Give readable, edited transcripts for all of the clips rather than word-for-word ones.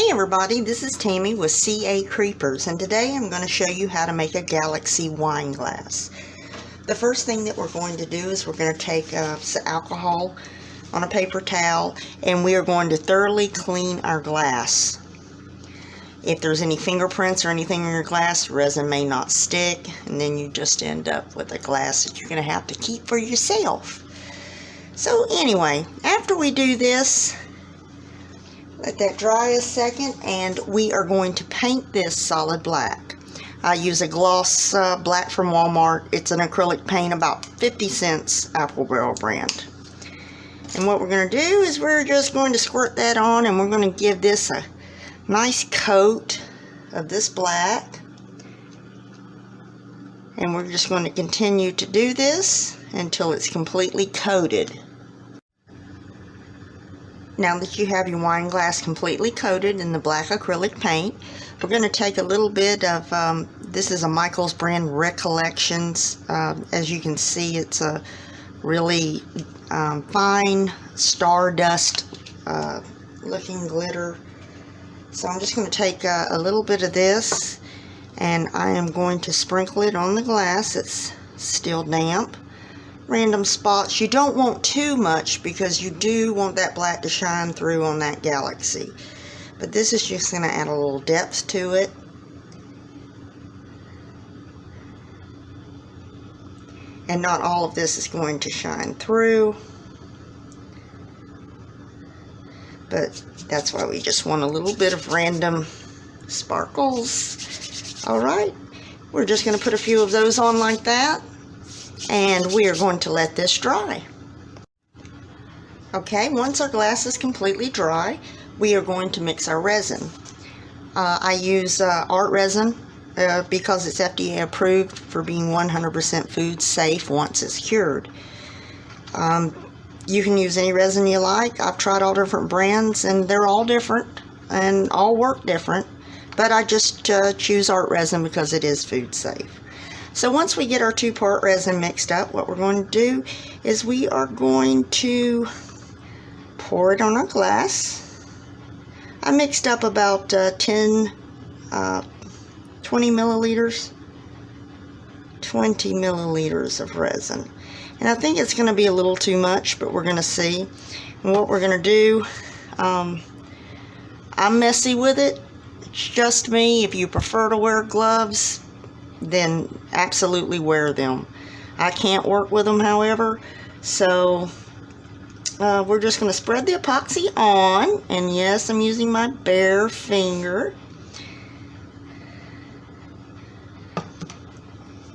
Hey everybody, this is Tammy with CAcreepers, and today I'm going to show you how to make a galaxy wine glass. The first thing that we're going to do is we're going to take some alcohol on a paper towel, and we are going to thoroughly clean our glass. If there's any fingerprints or anything in your glass, resin may not stick, and then you just end up with a glass that you're going to have to keep for yourself. So anyway, after we do this, let that dry a second, and we are going to paint this solid black. I use a gloss black from Walmart. It's an acrylic paint, about 50 cents, Apple Barrel brand. And what we're going to do is we're just going to squirt that on, and we're going to give this a nice coat of this black. And we're just going to continue to do this until it's completely coated. Now that you have your wine glass completely coated in the black acrylic paint, we're going to take a little bit of, this is a Michaels brand Recollections. As you can see, it's a really fine stardust looking glitter. So I'm just going to take a little bit of this, and I am going to sprinkle it on the glass. It's still damp. Random spots. You don't want too much because you do want that black to shine through on that galaxy. But this is just going to add a little depth to it. And not all of this is going to shine through. But that's why we just want a little bit of random sparkles. Alright, we're just going to put a few of those on like that. And we are going to let this dry. Okay, once our glass is completely dry, we are going to mix our resin. I use art resin because it's FDA approved for being 100% food safe once it's cured. You can use any resin you like. I've tried all different brands, and they're all different and all work different, but I just choose art resin because it is food safe. So once we get our two-part resin mixed up, what we're going to do is we are going to pour it on our glass. I mixed up about 20 milliliters of resin. And I think it's going to be a little too much, but we're going to see. And what we're going to do, I'm messy with it. It's just me. If you prefer to wear gloves, then absolutely wear them. I can't work with them, however, so we're just going to spread the epoxy on, and yes, I'm using my bare finger,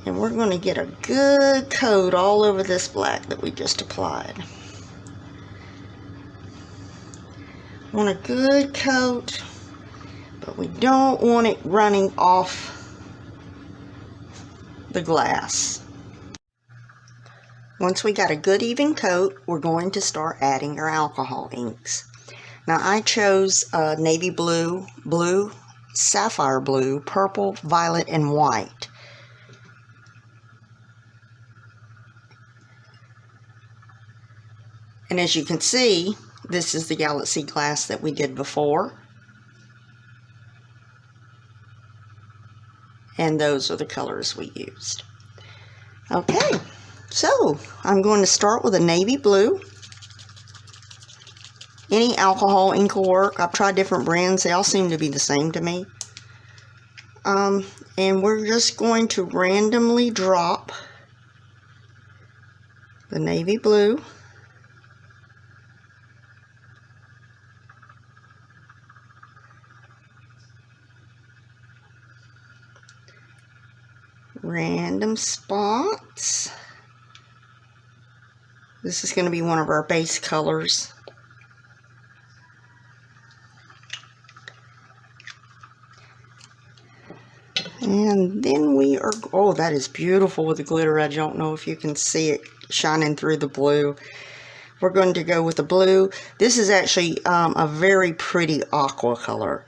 and we're going to get a good coat all over this black that we just applied. Want a good coat, but we don't want it running off the glass. Once we got a good even coat, we're going to start adding our alcohol inks. Now I chose navy blue, blue, sapphire blue, purple, violet, and white. And as you can see, this is the galaxy glass that we did before. And those are the colors we used. Okay, so I'm going to start with a navy blue. Any alcohol ink will work. I've tried different brands. They all seem to be the same to me. And we're just going to randomly drop the navy blue. Random spots. This is going to be one of our base colors. And then we are, oh, that is beautiful with the glitter. I don't know if you can see it shining through the blue. We're going to go with the blue. This is actually a very pretty aqua color.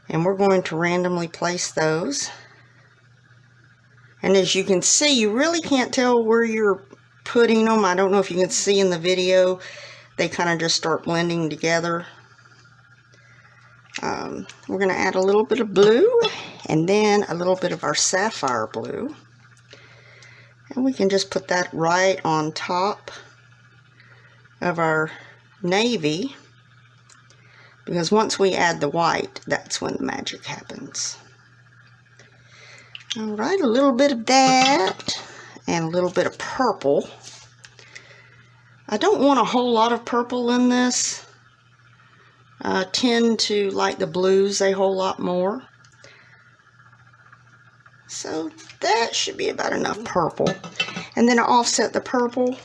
And we're going to randomly place those. And as you can see, you really can't tell where you're putting them. I don't know if you can see in the video. They kind of just start blending together. We're going to add a little bit of blue and then a little bit of our sapphire blue. And we can just put that right on top of our navy, because once we add the white, that's when the magic happens. Alright, a little bit of that and a little bit of purple. I don't want a whole lot of purple in this. I tend to like the blues a whole lot more. So that should be about enough purple. And then to offset the purple,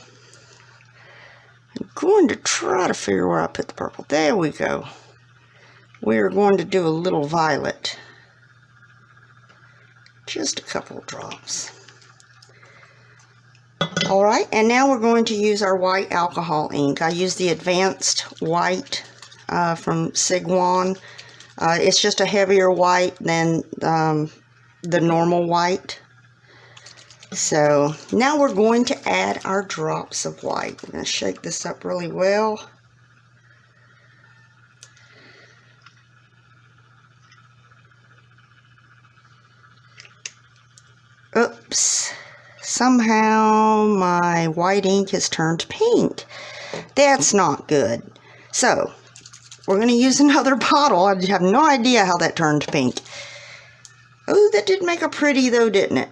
I'm going to try to figure where I put the purple. There we go. We're going to do a little violet. Just a couple of drops. Alright, and now we're going to use our white alcohol ink. I use the Advanced White from Sigwan. It's just a heavier white than the normal white. So now we're going to add our drops of white. We're going to shake this up really well. Oops. Somehow my white ink has turned pink. That's not good. So we're going to use another bottle. I have no idea how that turned pink. Oh, that did make a pretty though, didn't it?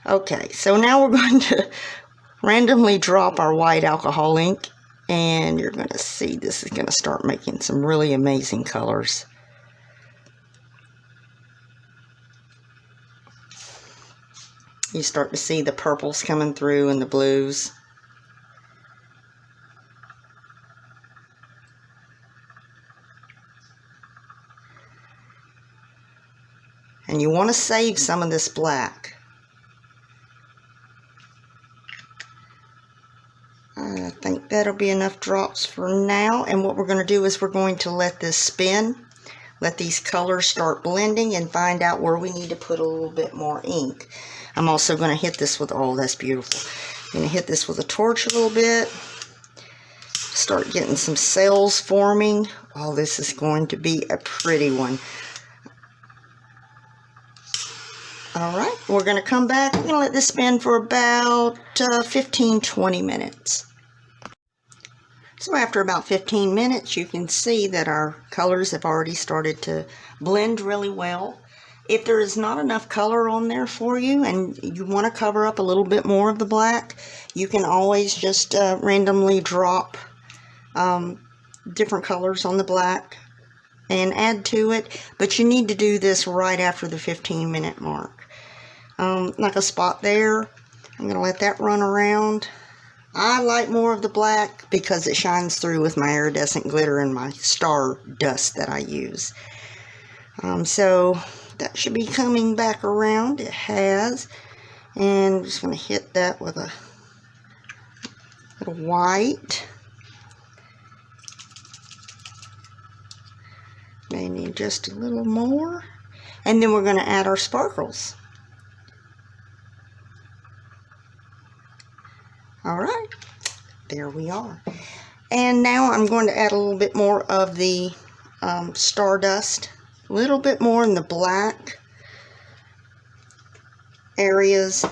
Okay, so now we're going to randomly drop our white alcohol ink, and you're going to see this is going to start making some really amazing colors. You start to see the purples coming through and the blues. And you want to save some of this black. I think that'll be enough drops for now. And what we're going to do is we're going to let this spin. Let these colors start blending and find out where we need to put a little bit more ink. I'm also going to hit this with, oh, that's beautiful. I'm going to hit this with a torch a little bit. Start getting some cells forming. Oh, this is going to be a pretty one. Alright, we're going to come back. We're going to let this spin for about 15-20 minutes. So after about 15 minutes, you can see that our colors have already started to blend really well. If there is not enough color on there for you and you want to cover up a little bit more of the black, you can always just randomly drop different colors on the black and add to it. But you need to do this right after the 15-minute mark. Like a spot there, I'm going to let that run around. I like more of the black because it shines through with my iridescent glitter and my star dust that I use. So that should be coming back around. It has. And I'm just going to hit that with a little white. May need just a little more. And then we're going to add our sparkles. Alright, there we are. And now I'm going to add a little bit more of the stardust, a little bit more in the black areas.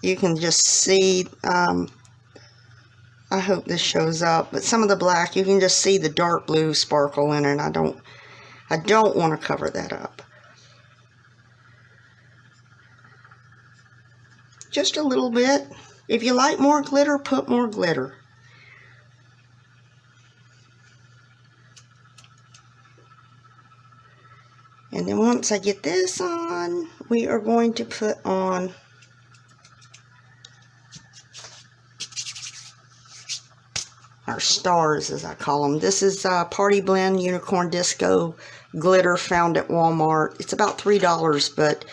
You can just see, I hope this shows up, but some of the black, you can just see the dark blue sparkle in it. I don't want to cover that up. Just a little bit. If you like more glitter, put more glitter. And then once I get this on, we are going to put on our stars, as I call them. This is Party Blend Unicorn Disco glitter found at Walmart. It's about $3, but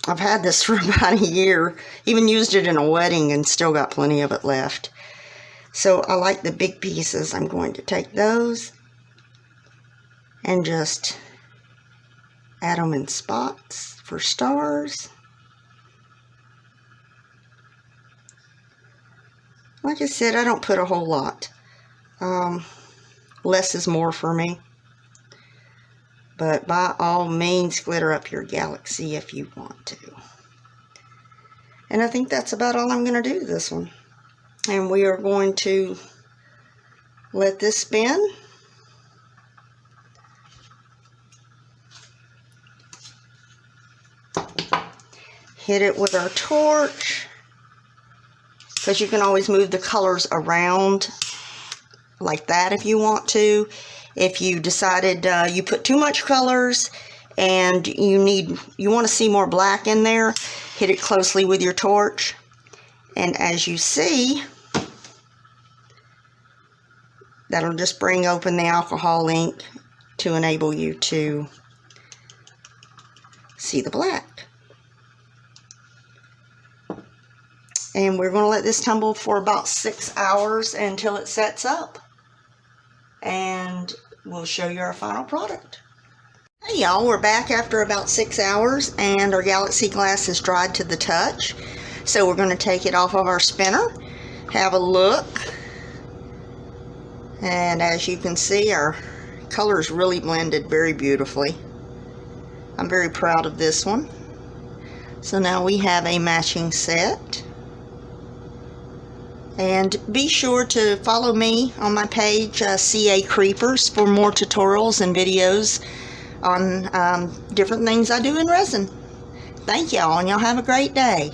I've had this for about a year. Even used it in a wedding and still got plenty of it left. So I like the big pieces. I'm going to take those and just add them in spots for stars. Like I said, I don't put a whole lot. A less is more for me. But by all means, glitter up your galaxy if you want to. And I think that's about all I'm going to do to this one. And we are going to let this spin. Hit it with our torch, because you can always move the colors around like that if you want to. If you decided you put too much colors and you want to see more black in there, hit it closely with your torch, and as you see, that'll just bring open the alcohol ink to enable you to see the black. And we're going to let this tumble for about 6 hours until it sets up. And we'll show you our final product. Hey y'all, we're back after about 6 hours and our galaxy glass is dried to the touch. So we're going to take it off of our spinner, have a look. And as you can see, our colors really blended very beautifully. I'm very proud of this one. So now we have a matching set. And be sure to follow me on my page, CAcreepers, for more tutorials and videos on different things I do in resin. Thank y'all, and y'all have a great day.